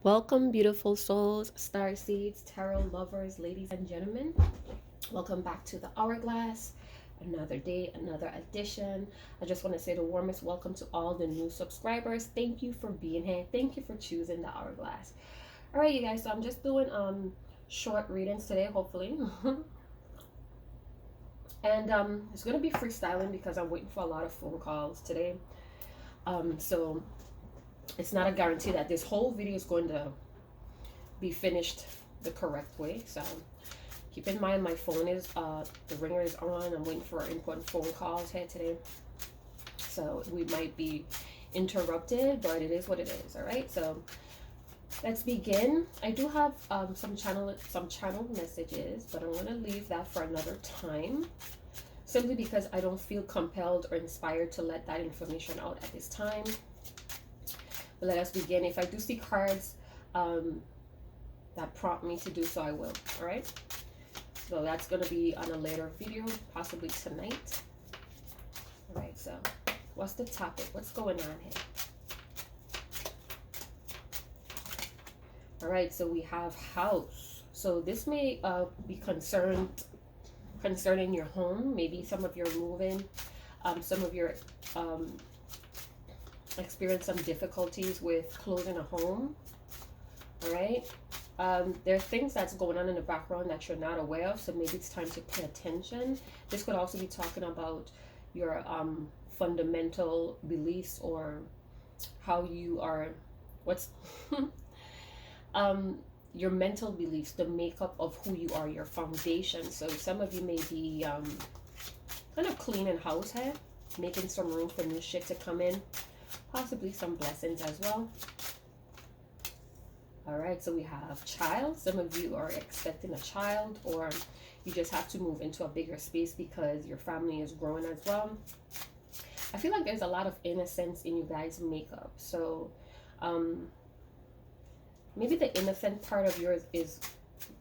Welcome, beautiful souls, star seeds, tarot lovers, ladies and gentlemen. Welcome back to the Hourglass. Another day, another edition. I just want to say the warmest welcome to all the new subscribers. Thank you for being here. Thank you for choosing the Hourglass. All right, you guys. So I'm just doing short readings today, hopefully. And it's gonna be freestyling because I'm waiting for a lot of phone calls today. So it's not a guarantee that this whole video is going to be finished the correct way. So keep in mind my phone is the ringer is on. I'm waiting for important phone calls here today, so we might be interrupted, but it is what it is. All right, so let's begin. I do have some channel messages, but I'm going to leave that for another time, simply because I don't feel compelled or inspired to let that information out at this time. But let us begin. If I do see cards that prompt me to do so, I will. All right, so that's going to be on a later video, possibly tonight. All right, so what's the topic? What's going on here? All right, so we have house. So this may be concerning your home. Maybe some of your moving, some of your experience some difficulties with closing a home. All right, there are things that's going on in the background that you're not aware of, so maybe it's time to pay attention. This could also be talking about your fundamental beliefs, or how you are, what's your mental beliefs, the makeup of who you are, your foundation. So some of you may be kind of cleaning house here, making some room for new shit to come in, possibly some blessings as well. All right, so we have child. Some of you are expecting a child, or you just have to move into a bigger space because your family is growing as well. I feel like there's a lot of innocence in you guys' makeup. So maybe the innocent part of yours is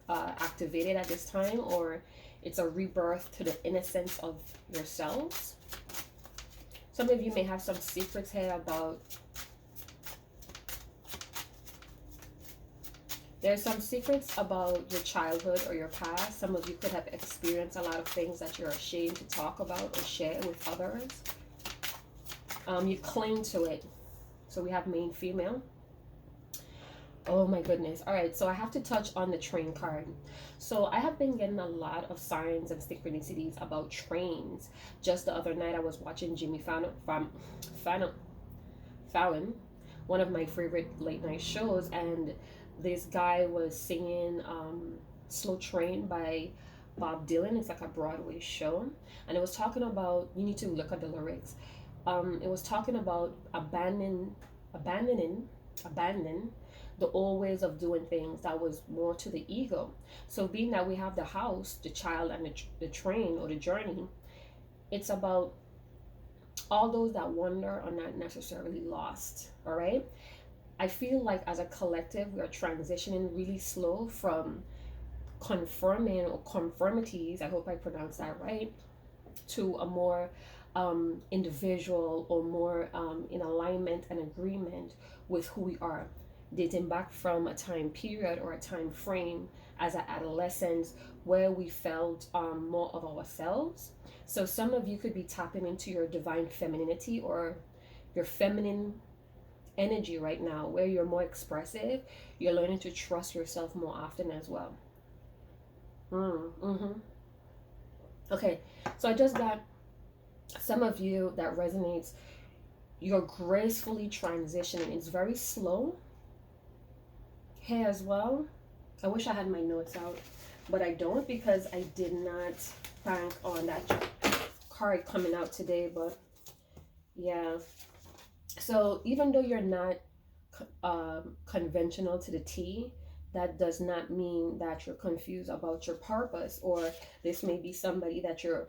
activated at this time, or it's a rebirth to the innocence of yourselves. Some of you may have some secrets here about, there's some secrets about your childhood or your past. Some of you could have experienced a lot of things that you're ashamed to talk about or share with others. You cling to it. So we have main female. Oh my goodness. All right, so I have to touch on the train card. So I have been getting a lot of signs and synchronicities about trains. Just the other night I was watching Jimmy Fallon, one of my favorite late night shows, and this guy was singing Slow Train by Bob Dylan. It's like a Broadway show, and it was talking about, you need to look at the lyrics. It was talking about abandoning the old ways of doing things that was more to the ego. So being that we have the house, the child, and the train or the journey, it's about all those that wander are not necessarily lost. All right, I feel like as a collective we are transitioning really slow from conforming or conformities, I hope I pronounced that right, to a more individual, or more in alignment and agreement with who we are, dating back from a time period or a time frame as an adolescence where we felt more of ourselves. So some of you could be tapping into your divine femininity or your feminine energy right now, where you're more expressive. You're learning to trust yourself more often as well. Okay, so I just got some of you that resonates. You're gracefully transitioning. It's very slow here as well. I wish I had my notes out, but I don't, because I did not bank on that card coming out today. But yeah, so even though you're not conventional to the T, that does not mean that you're confused about your purpose, or this may be somebody that you're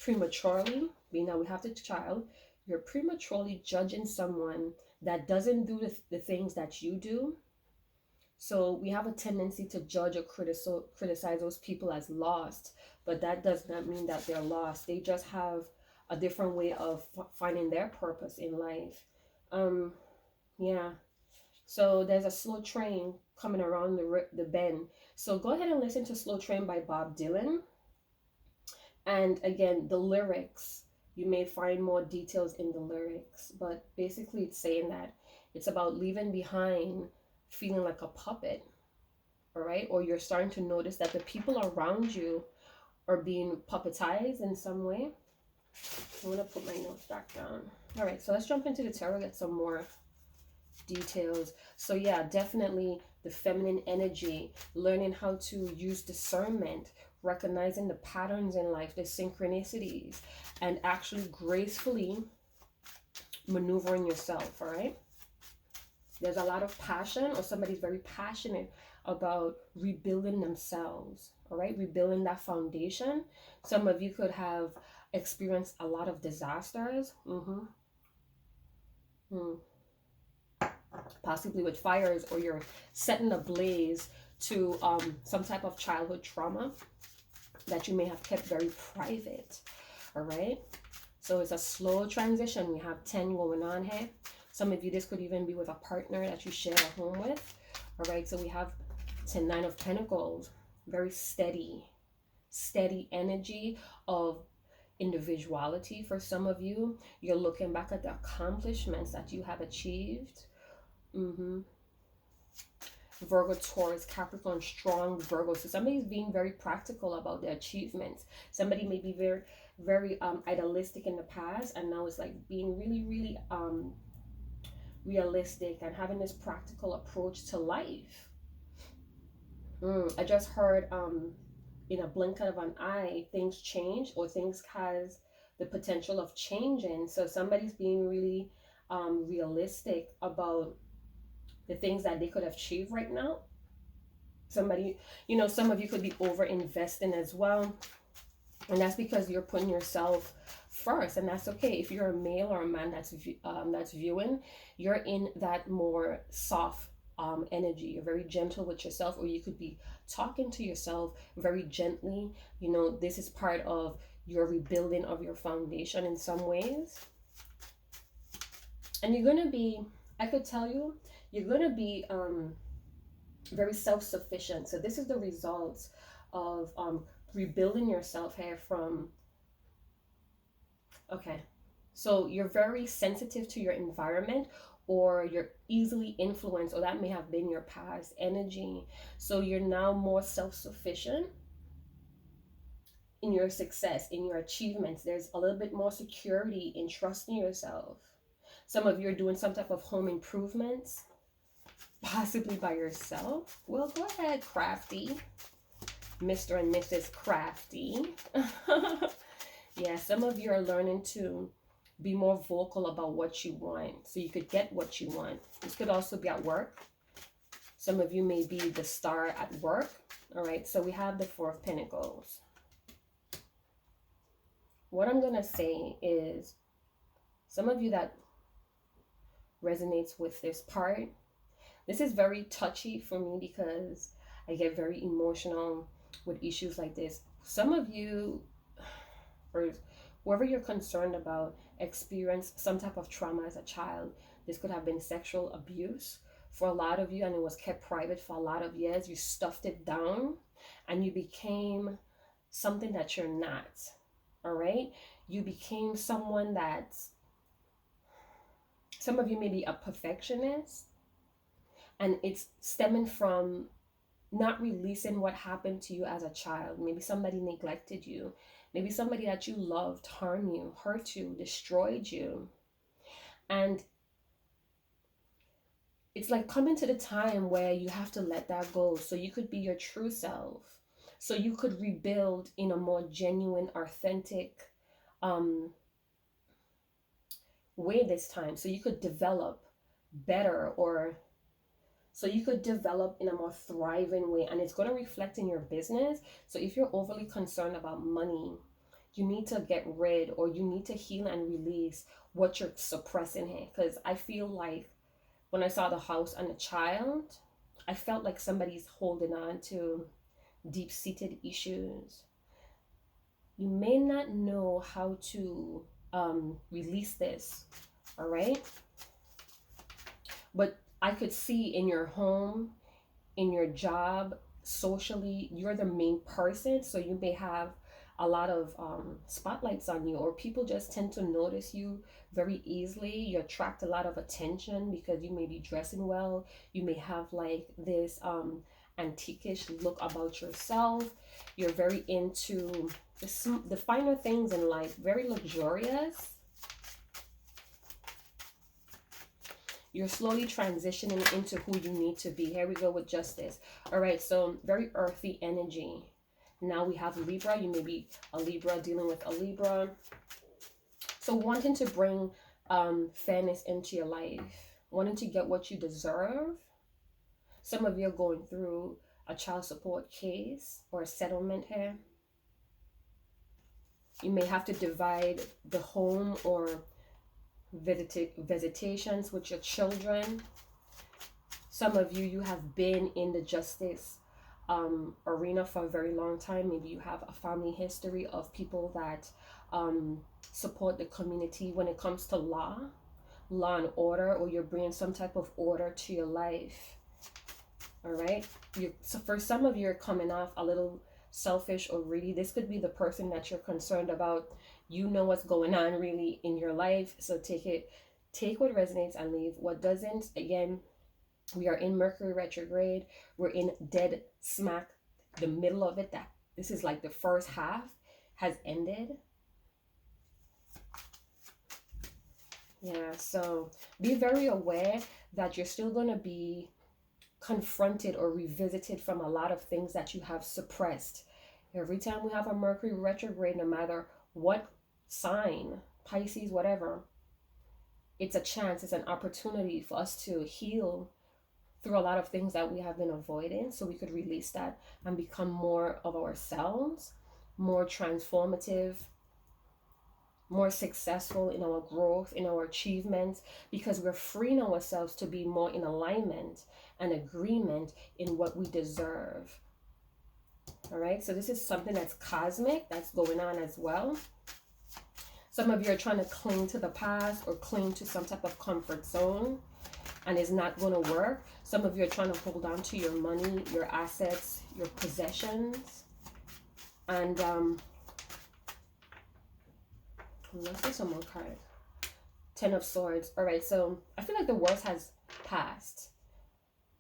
prematurely, being that we have the child, you're prematurely judging someone that doesn't do the things that you do. So we have a tendency to judge or criticize those people as lost, but that does not mean that they're lost. They just have a different way of finding their purpose in life. Yeah, So there's a slow train coming around the bend. So go ahead and listen to Slow Train by Bob Dylan. And again, the lyrics, you may find more details in the lyrics, but basically it's saying that it's about leaving behind feeling like a puppet, all right? Or you're starting to notice that the people around you are being puppetized in some way. I'm gonna put my notes back down. All right, so let's jump into the tarot, get some more details. So yeah, definitely the feminine energy, learning how to use discernment, recognizing the patterns in life, the synchronicities, and actually gracefully maneuvering yourself. All right, there's a lot of passion, or somebody's very passionate about rebuilding themselves. All right, rebuilding that foundation. Some of you could have experienced a lot of disasters. Possibly with fires, or you're setting a blaze to some type of childhood trauma that you may have kept very private. All right, so it's a slow transition. We have 10 going on here. Some of you, this could even be with a partner that you share a home with. All right, so we have 9 of Pentacles, very steady energy of individuality. For some of you, you're looking back at the accomplishments that you have achieved. Virgo, Taurus, Capricorn, strong Virgo. So somebody's being very practical about their achievements. Somebody may be very idealistic in the past, and now it's like being really realistic and having this practical approach to life. I just heard in a blink of an eye, things change, or things has the potential of changing. So somebody's being really realistic about the things that they could achieve right now. Somebody, some of you could be over investing as well, and that's because you're putting yourself first, and that's okay. If you're a male or a man that's viewing, you're in that more soft energy. You're very gentle with yourself, or you could be talking to yourself very gently. This is part of your rebuilding of your foundation in some ways, and you're gonna be, I could tell you, you're gonna be very self-sufficient. So this is the results of rebuilding yourself here from, okay, so you're very sensitive to your environment, or you're easily influenced, or that may have been your past energy. So you're now more self-sufficient in your success, in your achievements. There's a little bit more security in trusting yourself. Some of you are doing some type of home improvements, possibly by yourself. Well, go ahead, crafty. Mr. and Mrs. Crafty. Yeah, some of you are learning to be more vocal about what you want, so you could get what you want. This could also be at work. Some of you may be the star at work. All right, so we have the 4 of Pentacles. What I'm going to say is, some of you that resonates with this part, this is very touchy for me because I get very emotional with issues like this. Some of you, or whoever you're concerned about, experienced some type of trauma as a child. This could have been sexual abuse for a lot of you, and it was kept private for a lot of years. You stuffed it down and you became something that you're not. All right, you became someone that's, some of you may be a perfectionist, and it's stemming from not releasing what happened to you as a child. Maybe somebody neglected you. Maybe somebody that you loved harmed you, hurt you, destroyed you. And it's like coming to the time where you have to let that go, so you could be your true self. So you could rebuild in a more genuine, authentic way this time. So you could develop better, or so you could develop in a more thriving way, and it's going to reflect in your business. So if you're overly concerned about money, you need to get rid, or you need to heal and release what you're suppressing here. Because I feel like when I saw the house and the child, I felt like somebody's holding on to deep-seated issues. You may not know how to release this, all right? But I could see in your home, in your job, socially, you're the main person. So you may have a lot of spotlights on you, or people just tend to notice you very easily. You attract a lot of attention because you may be dressing well. You may have like this antiquish look about yourself. You're very into the finer things in life, very luxurious. You're slowly transitioning into who you need to be. Here we go with Justice. All right, so very earthy energy. Now we have Libra. You may be a Libra, dealing with a Libra. So wanting to bring fairness into your life. Wanting to get what you deserve. Some of you are going through a child support case or a settlement here. You may have to divide the home or visitations with your children. Some of you have been in the justice arena for a very long time. Maybe you have a family history of people that support the community when it comes to law and order, or you're bringing some type of order to your life. All right, so for some of you, you're coming off a little selfish or greedy. This could be the person that you're concerned about. You know what's going on really in your life, so take what resonates and leave what doesn't. Again, we are in Mercury retrograde. We're in dead smack the middle of it. That this is like the first half has ended. Yeah, so be very aware that you're still going to be confronted or revisited from a lot of things that you have suppressed. Every time we have a Mercury retrograde, no matter what sign, Pisces, whatever, it's a chance, it's an opportunity for us to heal through a lot of things that we have been avoiding, so we could release that and become more of ourselves, more transformative, more successful in our growth, in our achievements, because we're freeing ourselves to be more in alignment and agreement in what we deserve. All right, so this is something that's cosmic, that's going on as well. Some of you are trying to cling to the past or cling to some type of comfort zone, and it's not going to work. Some of you are trying to hold on to your money, your assets, your possessions. And let's get some more cards. 10 of Swords. All right, so I feel like the worst has passed.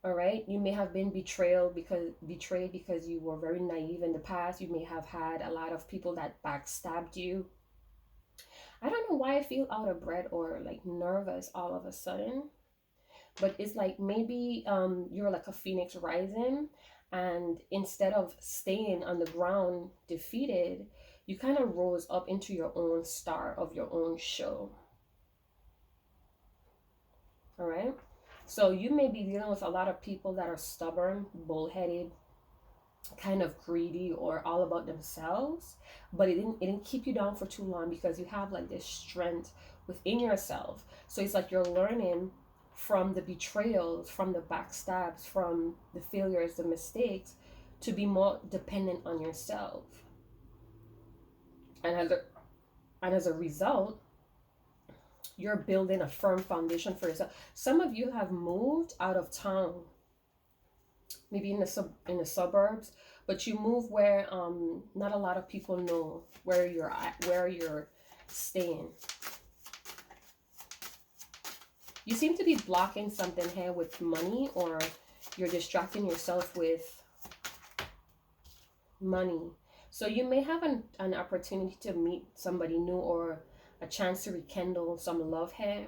All right, you may have been betrayed because you were very naive in the past. You may have had a lot of people that backstabbed you. I don't know why I feel out of breath or like nervous all of a sudden, but it's like maybe you're like a phoenix rising, and instead of staying on the ground defeated, you kind of rose up into your own star of your own show. All right, so you may be dealing with a lot of people that are stubborn, bullheaded, kind of greedy, or all about themselves, but it didn't keep you down for too long because you have like this strength within yourself. So it's like you're learning from the betrayals, from the backstabs, from the failures, the mistakes, to be more dependent on yourself. And as a result, you're building a firm foundation for yourself. Some of you have moved out of town, maybe in the suburbs, but you move where not a lot of people know where you're at, where you're staying. You seem to be blocking something here with money, or you're distracting yourself with money. So you may have an opportunity to meet somebody new, or a chance to rekindle some love here,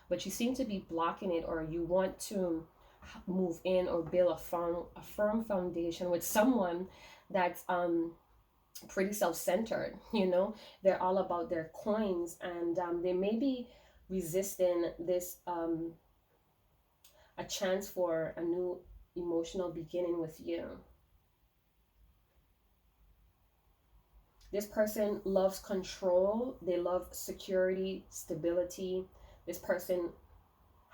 but you seem to be blocking it, or you want to move in or build a firm foundation with someone that's pretty self-centered. You know, they're all about their coins, and they may be resisting this a chance for a new emotional beginning with you. This person loves control. They love security, stability. This person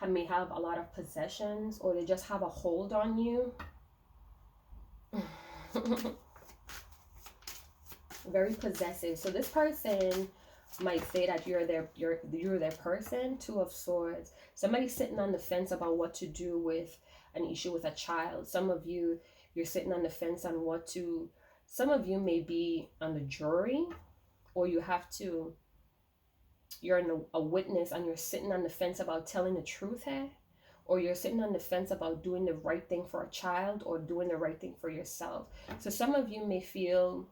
may have a lot of possessions, or they just have a hold on you. Very possessive. So this person might say that you're their person. Two of Swords. Somebody's sitting on the fence about what to do with an issue with a child. Some of you, you're sitting on the fence on what to. Some of you may be on the jury, or you have to. You're a witness, and you're sitting on the fence about telling the truth here, or you're sitting on the fence about doing the right thing for a child or doing the right thing for yourself. So some of you may feel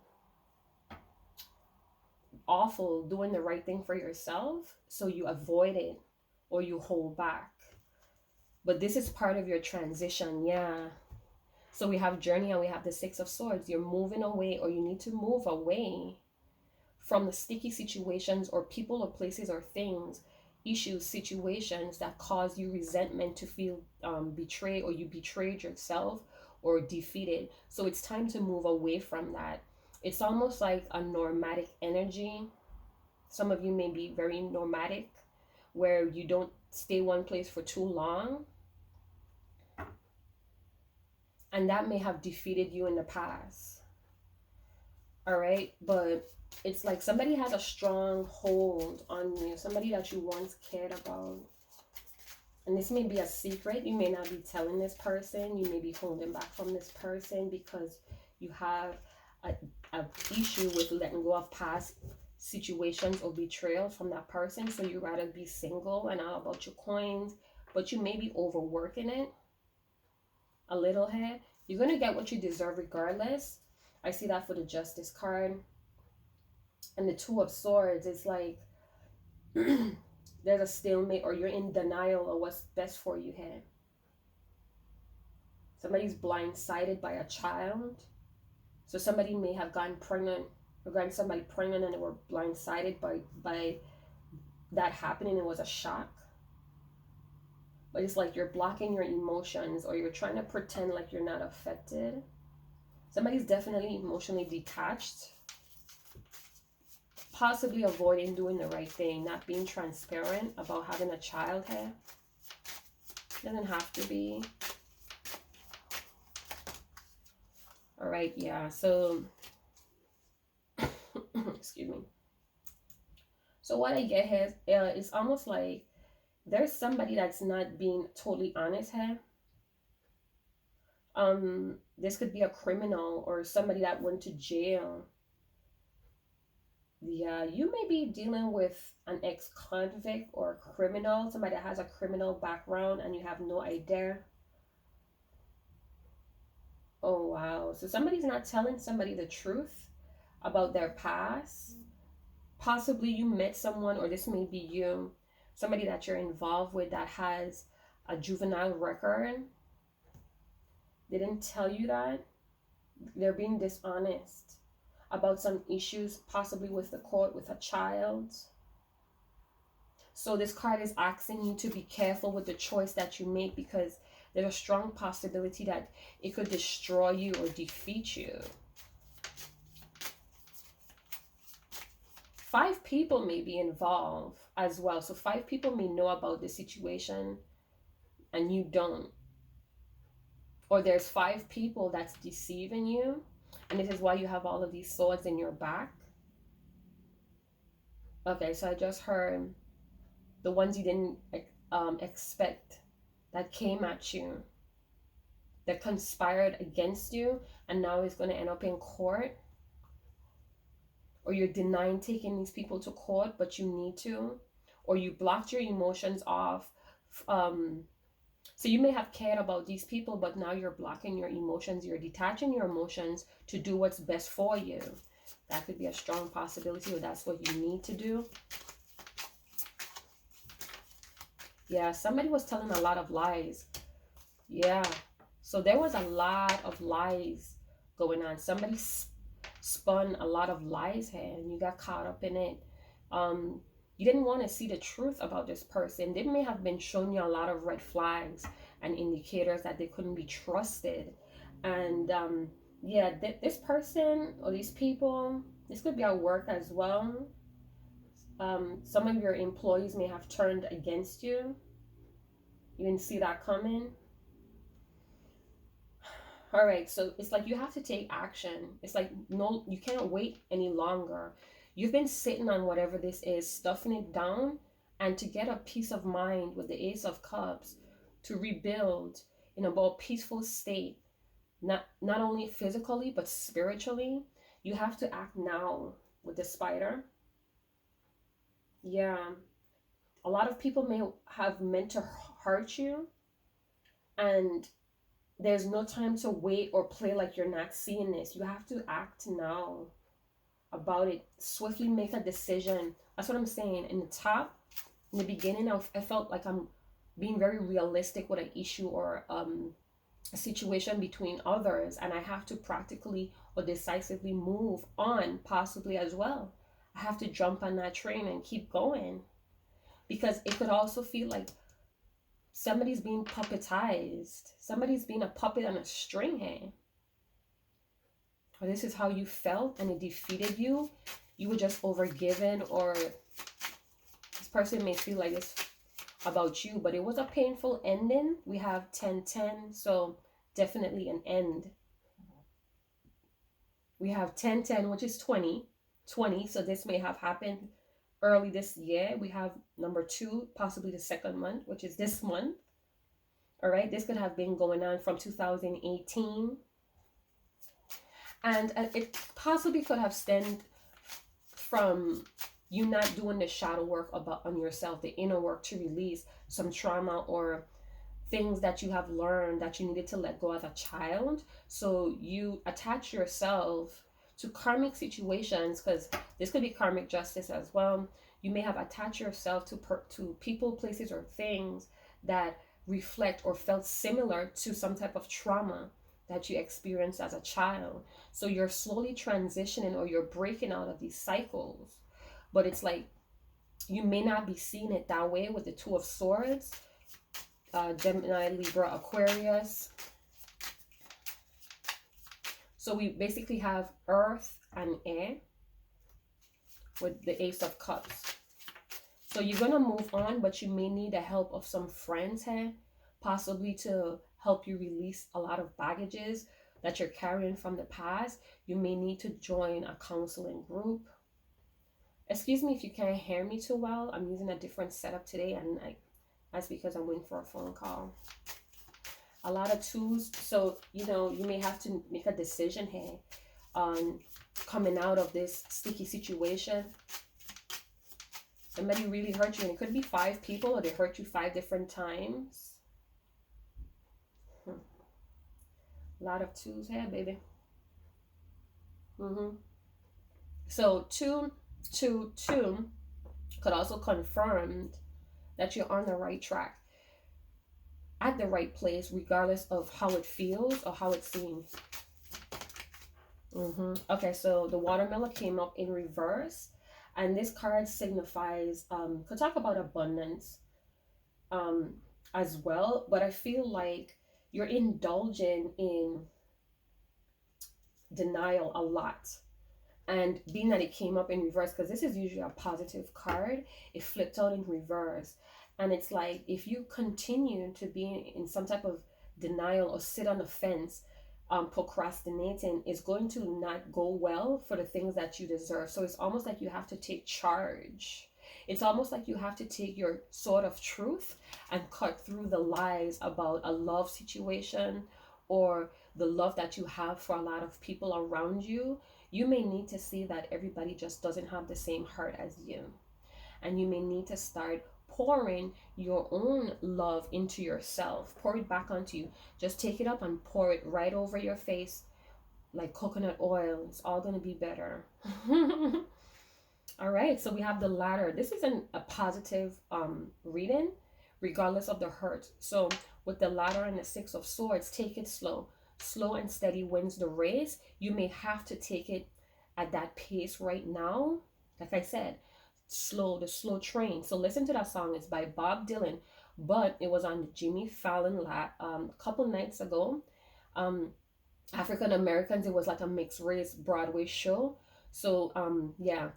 awful doing the right thing for yourself, so you avoid it or you hold back. But this is part of your transition. Yeah. So we have journey and we have the Six of Swords. You're moving away, or you need to move away from the sticky situations or people or places or things, issues, situations that cause you resentment, to feel betrayed, or you betrayed yourself or defeated. So it's time to move away from that. It's almost like a nomadic energy. Some of you may be very nomadic, where you don't stay one place for too long. And that may have defeated you in the past. All right. But it's like somebody has a strong hold on you. Somebody that you once cared about. And this may be a secret. You may not be telling this person. You may be holding back from this person because you have a issue with letting go of past situations or betrayal from that person. So you rather be single and all about your coins. But you may be overworking it a little here. You're going to get what you deserve regardless. I see that for the Justice card. And the Two of Swords is like there's a stalemate, or you're in denial of what's best for you here. Somebody's blindsided by a child. So somebody may have gotten pregnant or gotten somebody pregnant and they were blindsided by that happening. It was a shock. But it's like you're blocking your emotions, or you're trying to pretend like you're not affected. Somebody's definitely emotionally detached. Possibly avoiding doing the right thing, not being transparent about having a child here. Doesn't have to be. All right, yeah, so excuse me. So what I get here is almost like there's somebody that's not being totally honest here. This could be a criminal or somebody that went to jail. Yeah, you may be dealing with an ex-convict or a criminal, somebody that has a criminal background and you have no idea. Oh, wow. So somebody's not telling somebody the truth about their past. Possibly you met someone, or this may be you, somebody that you're involved with that has a juvenile record. They didn't tell you that. They're being dishonest about some issues, possibly with the court, with a child. So this card is asking you to be careful with the choice that you make, because there's a strong possibility that it could destroy you or defeat you. 5 people may be involved as well. So 5 people may know about the situation and you don't. Or there's 5 people that's deceiving you. And this is why you have all of these swords in your back. Okay, so I just heard the ones you didn't expect that came at you, that conspired against you, and now it's going to end up in court. Or you're denying taking these people to court, but you need to. Or you blocked your emotions off. So you may have cared about these people, but now you're blocking your emotions. You're detaching your emotions to do what's best for you. That could be a strong possibility, or that's what you need to do. Yeah, somebody was telling a lot of lies. Yeah, so there was a lot of lies going on. Somebody spun a lot of lies here and you got caught up in it. You didn't want to see the truth about this person. They may have been showing you a lot of red flags and indicators that they couldn't be trusted. And yeah, this person or these people, this could be at work as well. Some of your employees may have turned against you. You didn't see that coming. All right, so it's like you have to take action. It's like, no, you can't wait any longer. You've been sitting on whatever this is, stuffing it down, and to get a peace of mind with the Ace of Cups, to rebuild in a more peaceful state, not only physically but spiritually, you have to act now with the Spider. Yeah, a lot of people may have meant to hurt you, and there's no time to wait or play like you're not seeing this. You have to act now about it. Swiftly make a decision. That's what I'm saying. In the top, in the beginning, I felt like I'm being very realistic with an issue or a situation between others, and I have to practically or decisively move on, possibly as well. I have to jump on that train and keep going, because it could also feel like somebody's being puppetized. Somebody's being a puppet on a string here. Or this is how you felt and it defeated you. You were just overgiven, or this person may feel like it's about you, but it was a painful ending. We have 10-10, so definitely an end. We have 10-10, which is 20. So this may have happened early this year. We have number 2, possibly the second month, which is this month. All right, this could have been going on from 2018. And it possibly could have stemmed from you not doing the shadow work on yourself, the inner work to release some trauma or things that you have learned that you needed to let go as a child. So you attach yourself to karmic situations, because this could be karmic justice as well. You may have attached yourself to people, places, or things that reflect or felt similar to some type of trauma that you experienced as a child. So you're slowly transitioning, or you're breaking out of these cycles. But it's like you may not be seeing it that way with the Two of Swords, Gemini, Libra, Aquarius. So we basically have earth and air with the Ace of Cups. So you're going to move on, but you may need the help of some friends here, possibly to help you release a lot of baggages that you're carrying from the past. You may need to join a counseling group. Excuse me if you can't hear me too well. I'm using a different setup today, and that's because I'm waiting for a phone call. A lot of twos, so you may have to make a decision here on coming out of this sticky situation. Somebody really hurt you, and it could be 5 people, or they hurt you 5 different times. A lot of twos here, baby. So 2 could also confirm that you're on the right track, at the right place, regardless of how it feels or how it seems. Okay, so the watermelon came up in reverse, and this card signifies, could talk about abundance as well, but I feel like you're indulging in denial a lot. And being that it came up in reverse, because this is usually a positive card, it flipped out in reverse. And it's like, if you continue to be in some type of denial or sit on the fence, procrastinating, is going to not go well for the things that you deserve. So it's almost like you have to take charge. It's almost like you have to take your sword of truth and cut through the lies about a love situation or the love that you have for a lot of people around you. You may need to see that everybody just doesn't have the same heart as you. And you may need to start pouring your own love into yourself. Pour it back onto you. Just take it up and pour it right over your face like coconut oil. It's all going to be better. All right, so we have the ladder. This is a positive reading, regardless of the hurt. So with the ladder and the 6 of Swords, take it slow. Slow and steady wins the race. You may have to take it at that pace right now. Like I said, the slow train. So listen to that song. It's by Bob Dylan, but it was on Jimmy Fallon a couple nights ago. African Americans, it was like a mixed race Broadway show. So yeah,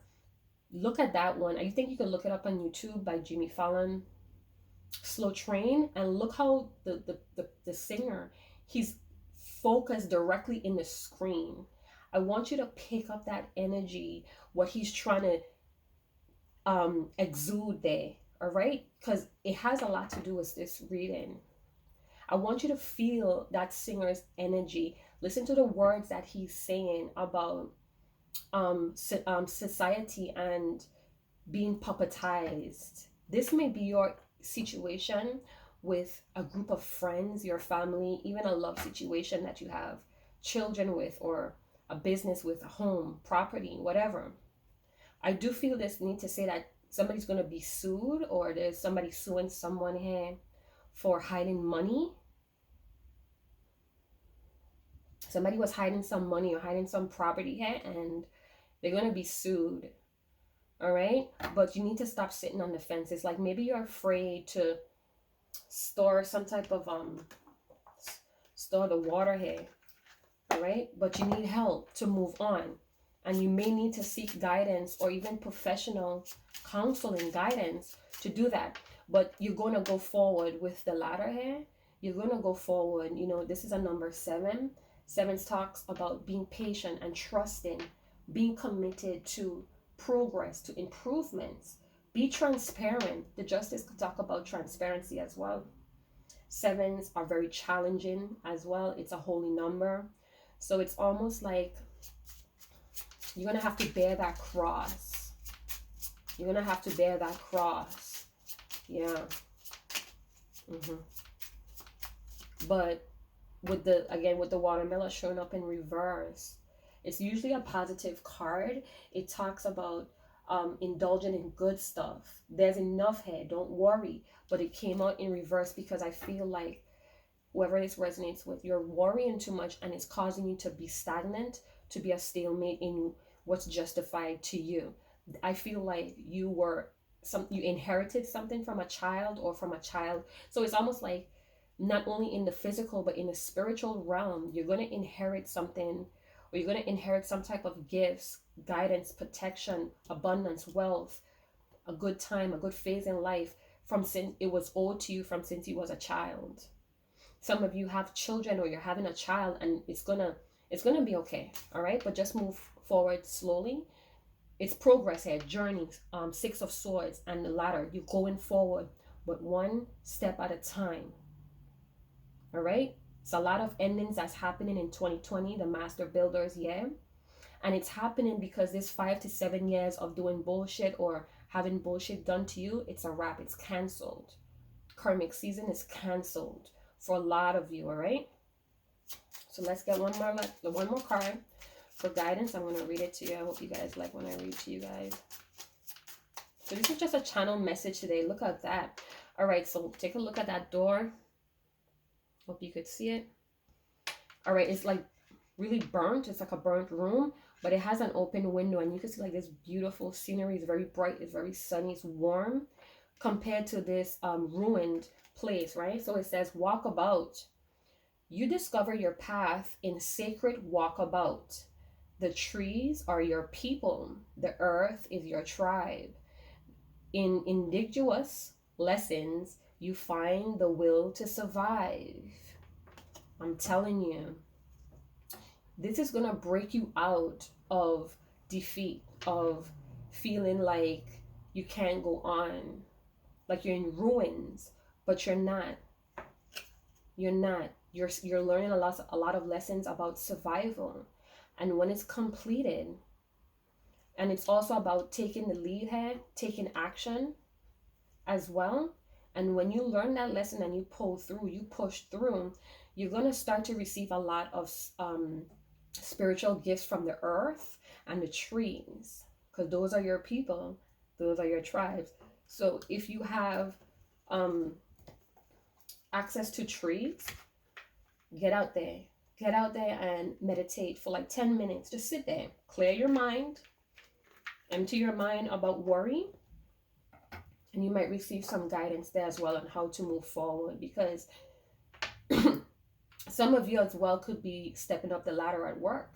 look at that one. I think you can look it up on YouTube by Jimmy Fallon, Slow Train, and look how the singer, he's focused directly in the screen. I want you to pick up that energy, what he's trying to exude there. All right, because it has a lot to do with this reading. I want you to feel that singer's energy. Listen to the words that he's saying about society and being puppetized. This may be your situation with a group of friends, your family, even a love situation that you have children with, or a business with, a home, property, whatever. I do feel this need to say that somebody's going to be sued, or there's somebody suing someone here for hiding money. Somebody was hiding some money or hiding some property here, and they're going to be sued. All right, but you need to stop sitting on the fence. It's like maybe you're afraid to store some type of store the water here. All right, but you need help to move on, and you may need to seek guidance or even professional counseling guidance to do that. But you're going to go forward with the ladder here. You're going to go forward. You know, this is a number 7. 7 talks about being patient and trusting, being committed to progress, to improvements. Be transparent. The justice could talk about transparency as well. 7s are very challenging as well. It's a holy number, so it's almost like you're gonna have to bear that cross. You're gonna have to bear that cross. Yeah. But with the watermelon showing up in reverse, it's usually a positive card. It talks about indulging in good stuff. There's enough here, don't worry. But it came out in reverse because I feel like whoever this resonates with, you're worrying too much, and it's causing you to be stagnant, to be a stalemate in what's justified to you. I feel like you inherited something from a child, or from a child. So it's almost like not only in the physical but in the spiritual realm, you're going to inherit something, or you're going to inherit some type of gifts, guidance, protection, abundance, wealth, a good time, a good phase in life from since it was owed to you from since you was a child. Some of you have children, or you're having a child, and it's gonna be okay. All right, but just move forward slowly. It's progress here, journey. 6 of Swords and the ladder. You're going forward, but one step at a time. All right. It's a lot of endings that's happening in 2020, the master builders year. And it's happening because this 5 to 7 years of doing bullshit or having bullshit done to you, it's a wrap. It's canceled. Karmic season is canceled for a lot of you. All right. So let's get one more card for guidance. I'm going to read it to you. I hope you guys like when I read to you guys. So this is just a channel message today. Look at that. All right. So take a look at that door. Hope you could see it. All right, it's like really burnt. It's like a burnt room, but it has an open window, and you can see like this beautiful scenery. It's very bright. It's very sunny. It's warm compared to this ruined place, right? So it says, walk about. You discover your path in sacred walkabout. The trees are your people. The earth is your tribe. In indigenous lessons, you find the will to survive. I'm telling you, this is going to break you out of defeat, of feeling like you can't go on, like you're in ruins, but you're not. You're not. You're learning a lot of lessons about survival. And when it's completed, and it's also about taking the lead here, taking action as well. And when you learn that lesson and you pull through, you push through, you're going to start to receive a lot of spiritual gifts from the earth and the trees, because those are your people. Those are your tribes. So if you have access to trees, get out there. Get out there and meditate for like 10 minutes. Just sit there. Clear your mind. Empty your mind about worry. And you might receive some guidance there as well on how to move forward, because some of you as well could be stepping up the ladder at work.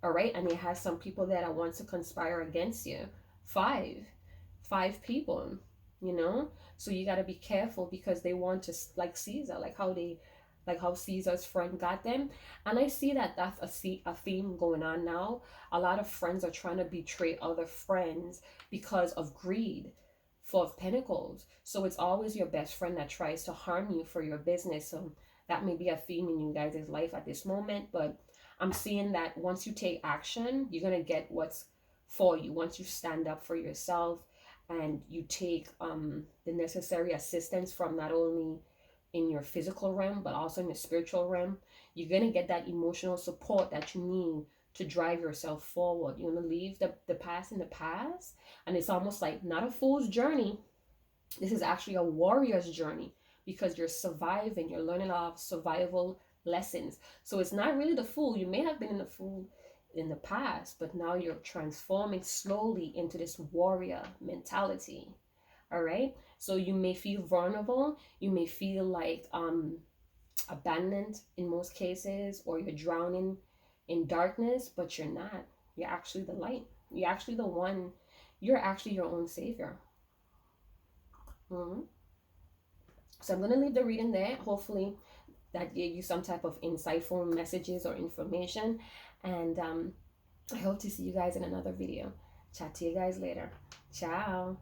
All right. And it has some people there that want to conspire against you. Five people, you know. So you got to be careful, because they want to, like Caesar, like how they like how Caesar's friend got them. And I see that that's a theme going on now. A lot of friends are trying to betray other friends because of greed. Four of Pentacles. So it's always your best friend that tries to harm you for your business. So that may be a theme in you guys' life at this moment. But I'm seeing that once you take action, you're going to get what's for you. Once you stand up for yourself and you take the necessary assistance from not only in your physical realm, but also in your spiritual realm, you're going to get that emotional support that you need to drive yourself forward. You're going to leave the past in the past. And it's almost like not a fool's journey. This is actually a warrior's journey because you're surviving. You're learning a lot of survival lessons. So it's not really the fool. You may have been in the fool in the past, but now you're transforming slowly into this warrior mentality. All right. So you may feel vulnerable. You may feel like abandoned in most cases, or you're drowning in darkness, but you're not. You're actually the light. You're actually the one. You're actually your own savior. Mm-hmm. So I'm going to leave the reading there. Hopefully that gave you some type of insightful messages or information. And I hope to see you guys in another video. Chat to you guys later. Ciao.